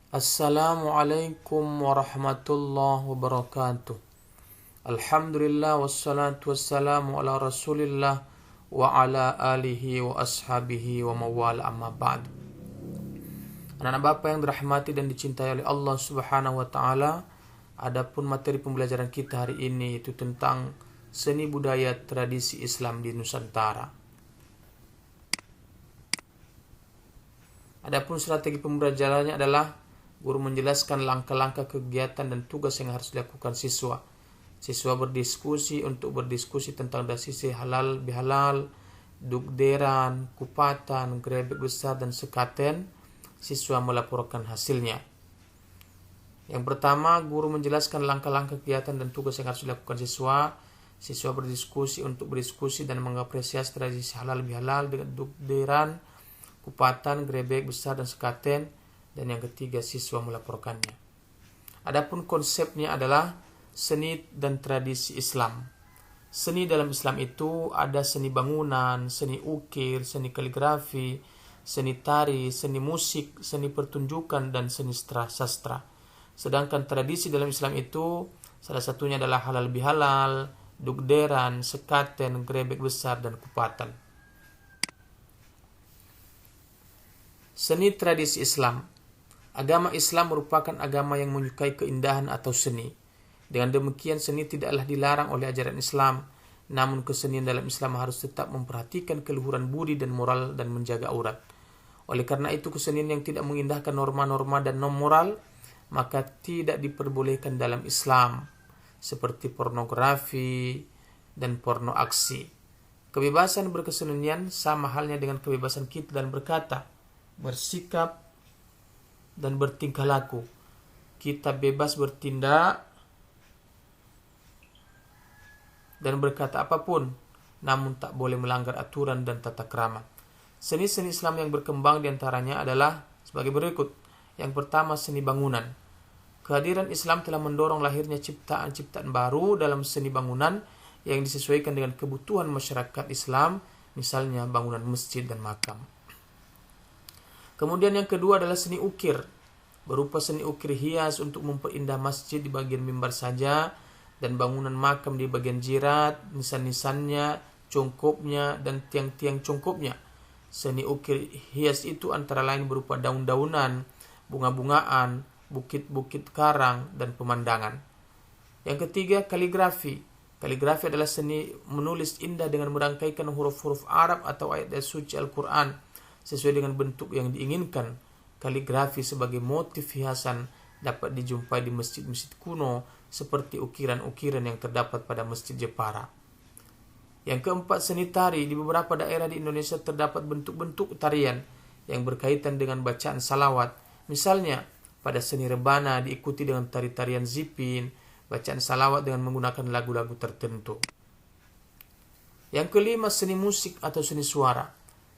Assalamualaikum warahmatullahi wabarakatuh. Alhamdulillah wassalatu wassalamu ala rasulillah wa ala alihi wa ashabihi wa mawala amma ba'd. Anak-anak Bapak yang dirahmati dan dicintai oleh Allah Subhanahu wa taala, adapun materi pembelajaran kita hari ini itu tentang seni budaya tradisi Islam di Nusantara. Adapun strategi pembelajarannya adalah guru menjelaskan langkah-langkah kegiatan dan tugas yang harus dilakukan siswa. Siswa berdiskusi untuk berdiskusi tentang dasisi halal bihalal, dugderan, kupatan, grebek besar dan sekaten. Siswa melaporkan hasilnya. Yang pertama, guru menjelaskan langkah-langkah kegiatan dan tugas yang harus dilakukan siswa. Siswa berdiskusi untuk berdiskusi dan mengapresiasi tradisi halal bihalal dengan dugderan, kupatan, grebek besar dan sekaten. Dan yang ketiga, siswa melaporkannya. Adapun konsepnya adalah seni dan tradisi Islam. Seni dalam Islam itu ada seni bangunan, seni ukir, seni kaligrafi, seni tari, seni musik, seni pertunjukan, dan seni sastra. Sedangkan tradisi dalam Islam itu salah satunya adalah halal bihalal, dugderan, sekaten, grebek besar, dan kupatan. Seni tradisi Islam. Agama Islam merupakan agama yang menyukai keindahan atau seni. Dengan demikian, seni tidaklah dilarang oleh ajaran Islam. Namun kesenian dalam Islam harus tetap memperhatikan keluhuran budi dan moral dan menjaga aurat. Oleh karena itu, kesenian yang tidak mengindahkan norma-norma dan norma moral, maka tidak diperbolehkan dalam Islam. Seperti pornografi dan porno aksi. Kebebasan berkesenian sama halnya dengan kebebasan kita dalam berkata, bersikap, dan bertingkah laku. Kita bebas bertindak dan berkata apapun, namun tak boleh melanggar aturan dan tata krama. Seni-seni Islam yang berkembang diantaranya adalah sebagai berikut. Yang pertama, seni bangunan. Kehadiran Islam telah mendorong lahirnya ciptaan-ciptaan baru dalam seni bangunan yang disesuaikan dengan kebutuhan masyarakat Islam, misalnya bangunan masjid dan makam. Kemudian yang kedua adalah seni ukir, berupa seni ukir hias untuk memperindah masjid di bagian mimbar saja dan bangunan makam di bagian jirat, nisan-nisannya, cungkupnya, dan tiang-tiang cungkupnya. Seni ukir hias itu antara lain berupa daun-daunan, bunga-bungaan, bukit-bukit karang, dan pemandangan. Yang ketiga, kaligrafi. Kaligrafi adalah seni menulis indah dengan merangkaikan huruf-huruf Arab atau ayat-ayat suci Al-Quran sesuai dengan bentuk yang diinginkan. Kaligrafi sebagai motif hiasan dapat dijumpai di masjid-masjid kuno seperti ukiran-ukiran yang terdapat pada Masjid Jepara. Yang keempat, seni tari. Di beberapa daerah di Indonesia terdapat bentuk-bentuk tarian yang berkaitan dengan bacaan salawat. Misalnya, pada seni rebana diikuti dengan tari-tarian zipin, bacaan salawat dengan menggunakan lagu-lagu tertentu. Yang kelima, seni musik atau seni suara.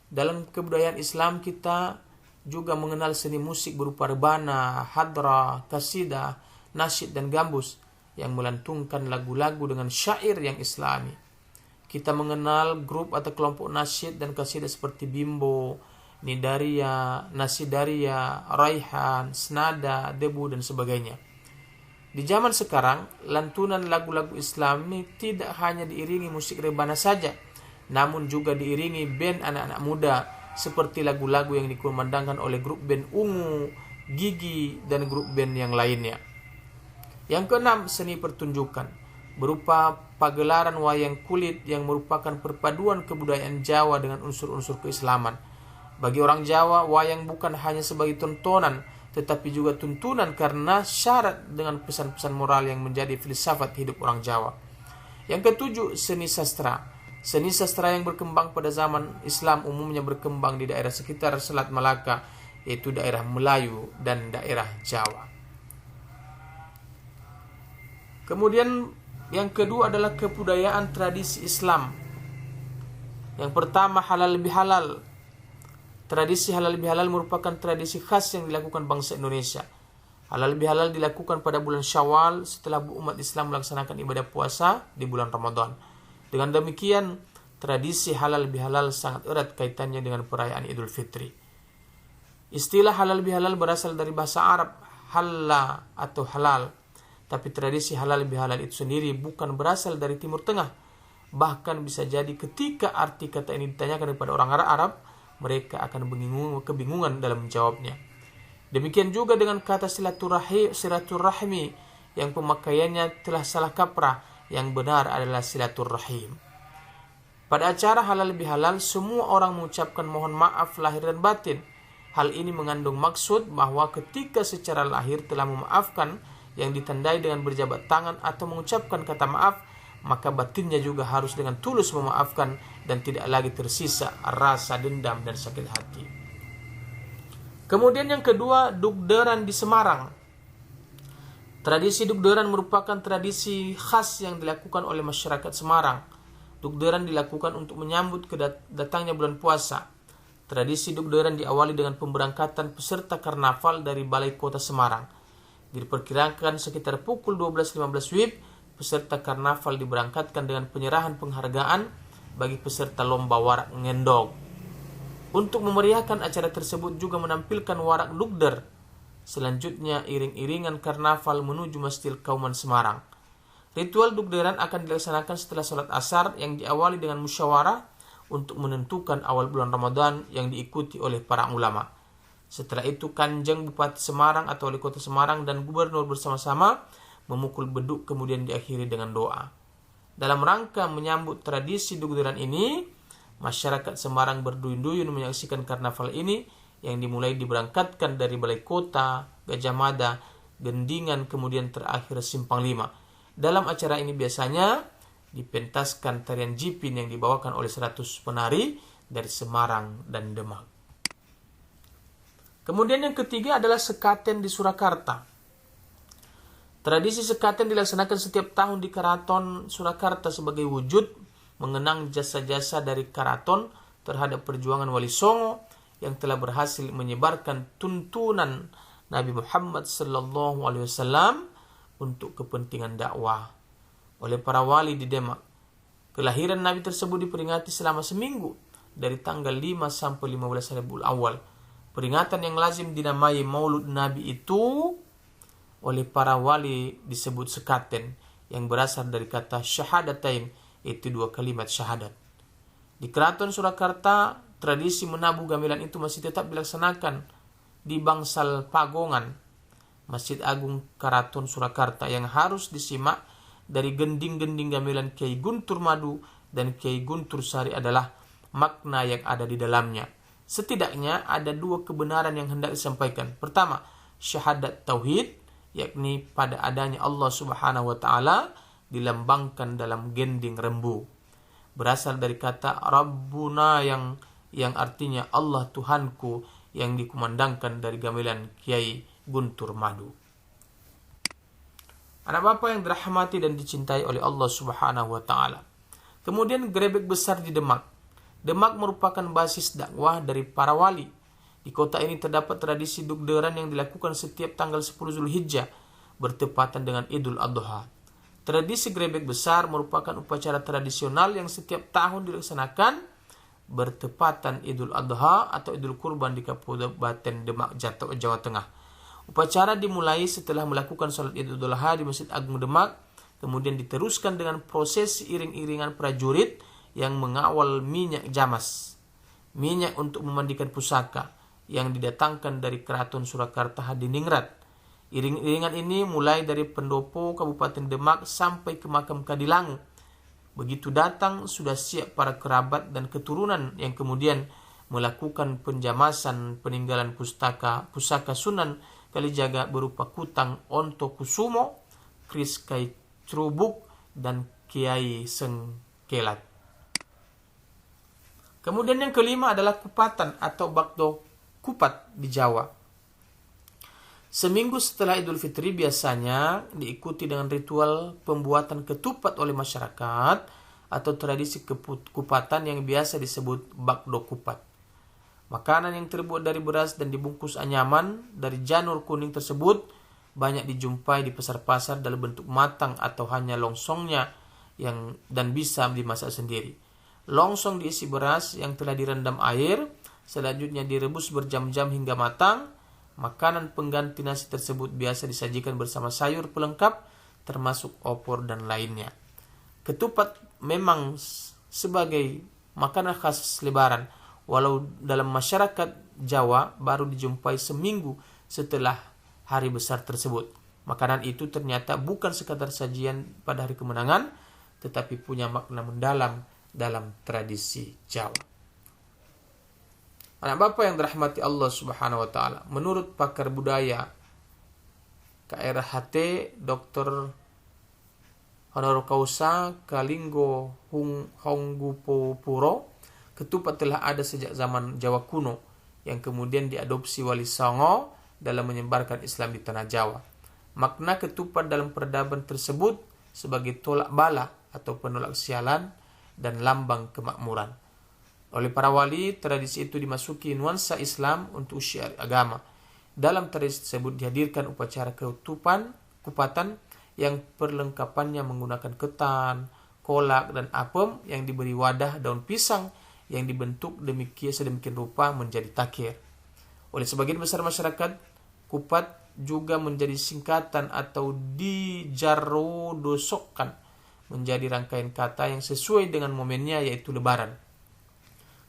Dalam kebudayaan Islam kita juga mengenal seni musik berupa rebana, hadrah, kasidah, nasyid, dan gambus yang melantunkan lagu-lagu dengan syair yang islami. Kita mengenal grup atau kelompok nasyid dan kasidah seperti Bimbo, Nidaria, Nasidaria, Raihan, Senada, Debu, dan sebagainya. Di zaman sekarang, lantunan lagu-lagu Islami tidak hanya diiringi musik rebana saja, namun juga diiringi band anak-anak muda seperti lagu-lagu yang dikumandangkan oleh grup band Ungu, Gigi, dan grup band yang lainnya. Yang keenam, seni pertunjukan berupa pagelaran wayang kulit yang merupakan perpaduan kebudayaan Jawa dengan unsur-unsur keislaman. Bagi orang Jawa, wayang bukan hanya sebagai tontonan, tetapi juga tuntunan karena syarat dengan pesan-pesan moral yang menjadi filsafat hidup orang Jawa. Yang ketujuh, seni sastra. Seni sastra yang berkembang pada zaman Islam umumnya berkembang di daerah sekitar Selat Malaka, yaitu daerah Melayu dan daerah Jawa. Kemudian yang kedua adalah kebudayaan tradisi Islam. Yang pertama, halal bihalal. Tradisi halal bihalal merupakan tradisi khas yang dilakukan bangsa Indonesia. Halal bihalal dilakukan pada bulan Syawal setelah umat Islam melaksanakan ibadah puasa di bulan Ramadan. Dengan demikian, tradisi halal bihalal sangat erat kaitannya dengan perayaan Idul Fitri. Istilah halal bihalal berasal dari bahasa Arab halla atau halal. Tapi tradisi halal bihalal itu sendiri bukan berasal dari Timur Tengah. Bahkan bisa jadi ketika arti kata ini ditanyakan kepada orang Arab, mereka akan kebingungan dalam menjawabnya. Demikian juga dengan kata silaturahmi yang pemakaiannya telah salah kaprah, yang benar adalah silaturahim. Pada acara halal bihalal, semua orang mengucapkan mohon maaf lahir dan batin. Hal ini mengandung maksud bahwa ketika secara lahir telah memaafkan yang ditandai dengan berjabat tangan atau mengucapkan kata maaf, maka batinnya juga harus dengan tulus memaafkan dan tidak lagi tersisa rasa dendam dan sakit hati. Kemudian yang kedua, dugderan di Semarang. Tradisi dugderan merupakan tradisi khas yang dilakukan oleh masyarakat Semarang. Dugderan dilakukan untuk menyambut datangnya bulan puasa. Tradisi dugderan diawali dengan pemberangkatan peserta karnaval dari Balai Kota Semarang. Diperkirakan sekitar pukul 12.15 WIB, peserta karnaval diberangkatkan dengan penyerahan penghargaan bagi peserta lomba warak ngendog. Untuk memeriahkan acara tersebut juga menampilkan warak dugder. Selanjutnya iring-iringan karnaval menuju Masjid Kauman Semarang. Ritual dugderan akan dilaksanakan setelah sholat asar yang diawali dengan musyawarah untuk menentukan awal bulan Ramadan yang diikuti oleh para ulama. Setelah itu Kanjeng Bupati Semarang atau Wali Kota Semarang dan Gubernur bersama-sama memukul beduk, kemudian diakhiri dengan doa. Dalam rangka menyambut tradisi dugderan ini, masyarakat Semarang berduyun-duyun menyaksikan karnaval ini yang dimulai diberangkatkan dari Balai Kota, Gajah Mada, Gendingan, kemudian terakhir Simpang 5. Dalam acara ini biasanya dipentaskan tarian jipin yang dibawakan oleh 100 penari dari Semarang dan Demak. Kemudian yang ketiga adalah sekaten di Surakarta. Tradisi sekaten dilaksanakan setiap tahun di Keraton Surakarta sebagai wujud mengenang jasa-jasa dari Keraton terhadap perjuangan Wali Songo yang telah berhasil menyebarkan tuntunan Nabi Muhammad SAW untuk kepentingan dakwah oleh para wali di Demak. Kelahiran Nabi tersebut diperingati selama seminggu dari tanggal 5 sampai 15 Rabiul Awal. Peringatan yang lazim dinamai Maulud Nabi itu oleh para wali disebut sekaten yang berasal dari kata syahadatain, itu 2 kalimat syahadat. Di Keraton Surakarta, tradisi menabuh gamelan itu masih tetap dilaksanakan di Bangsal Pagongan, Masjid Agung Keraton Surakarta, yang harus disimak dari gending-gending gamelan Kiai Guntur Madu dan Kiai Guntur Sari adalah makna yang ada di dalamnya. Setidaknya ada 2 kebenaran yang hendak disampaikan. Pertama, syahadat tauhid, yakni pada adanya Allah Subhanahu wa taala dilambangkan dalam gending rembu. Berasal dari kata Rabbuna yang artinya Allah Tuhanku, yang dikumandangkan dari gamelan Kiai Guntur Madu. Anak bapak yang dirahmati dan dicintai oleh Allah Subhanahu wa taala. Kemudian grebek besar di Demak. Demak merupakan basis dakwah dari para wali. Di kota ini terdapat tradisi dugderan yang dilakukan setiap tanggal 10 Zulhijjah bertepatan dengan Idul Adha. Tradisi grebek besar merupakan upacara tradisional yang setiap tahun dilaksanakan bertepatan Idul Adha atau Idul Kurban di Kabupaten Demak, Jawa Tengah. Upacara dimulai setelah melakukan sholat Idul Adha di Masjid Agung Demak, kemudian diteruskan dengan prosesi iring-iringan prajurit yang mengawal minyak jamas, minyak untuk memandikan pusaka yang didatangkan dari Keraton Surakarta Hadiningrat. Iring-iringan ini mulai dari pendopo Kabupaten Demak sampai ke makam Kadilangu. Begitu datang, sudah siap para kerabat dan keturunan yang kemudian melakukan penjamasan peninggalan pusaka Sunan Kalijaga berupa Kutang Onto Kusumo, Kris Kai Trubuk, dan Kiai Sengkelat. Kemudian yang kelima adalah kupatan atau bakdo kupat di Jawa. Seminggu setelah Idul Fitri biasanya diikuti dengan ritual pembuatan ketupat oleh masyarakat atau tradisi kupatan yang biasa disebut bakdo kupat. Makanan yang terbuat dari beras dan dibungkus anyaman dari janur kuning tersebut banyak dijumpai di pasar-pasar dalam bentuk matang atau hanya longsongnya dan bisa dimasak sendiri. Longsong diisi beras yang telah direndam air selanjutnya direbus berjam-jam hingga matang. Makanan pengganti nasi tersebut biasa disajikan bersama sayur pelengkap termasuk opor dan lainnya. Ketupat memang sebagai makanan khas Lebaran, walau dalam masyarakat Jawa baru dijumpai seminggu setelah hari besar tersebut. Makanan itu ternyata bukan sekadar sajian pada hari kemenangan, tetapi punya makna mendalam dalam tradisi Jawa. Anak bapak yang dirahmati Allah Subhanahu wa taala, menurut pakar budaya KRHT Dr. Honor Kausa Kalinggo Honggupopuro, ketupat telah ada sejak zaman Jawa kuno yang kemudian diadopsi Wali Songo dalam menyebarkan Islam di tanah Jawa. Makna ketupat dalam peradaban tersebut sebagai tolak bala atau penolak sialan dan lambang kemakmuran. Oleh para wali, tradisi itu dimasuki nuansa Islam untuk syiar agama. Dalam tradisi tersebut dihadirkan upacara kupatan yang perlengkapannya menggunakan ketan, kolak, dan apem yang diberi wadah daun pisang yang dibentuk sedemikian rupa menjadi takir. Oleh sebagian besar masyarakat, kupat juga menjadi singkatan atau dijarodosokkan menjadi rangkaian kata yang sesuai dengan momennya, yaitu Lebaran.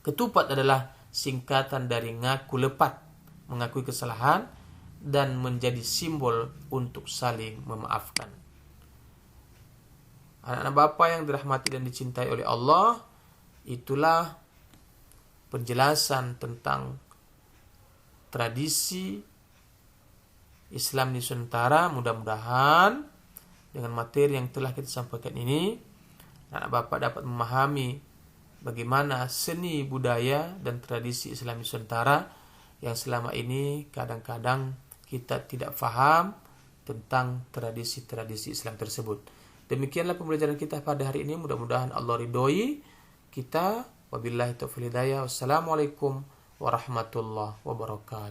Ketupat adalah singkatan dari ngaku lepat, mengakui kesalahan, dan menjadi simbol untuk saling memaafkan. Anak-anak Bapak yang dirahmati dan dicintai oleh Allah, itulah penjelasan tentang tradisi Islam di Nusantara. Mudah-mudahan dengan materi yang telah kita sampaikan ini, anak Bapak dapat memahami bagaimana seni budaya dan tradisi Islam Nusantara yang selama ini kadang-kadang kita tidak paham tentang tradisi-tradisi Islam tersebut. Demikianlah pembelajaran kita pada hari ini. Mudah-mudahan Allah ridhoi kita. Wabillahi taufiq hidayah. Wassalamualaikum warahmatullahi wabarakatuh.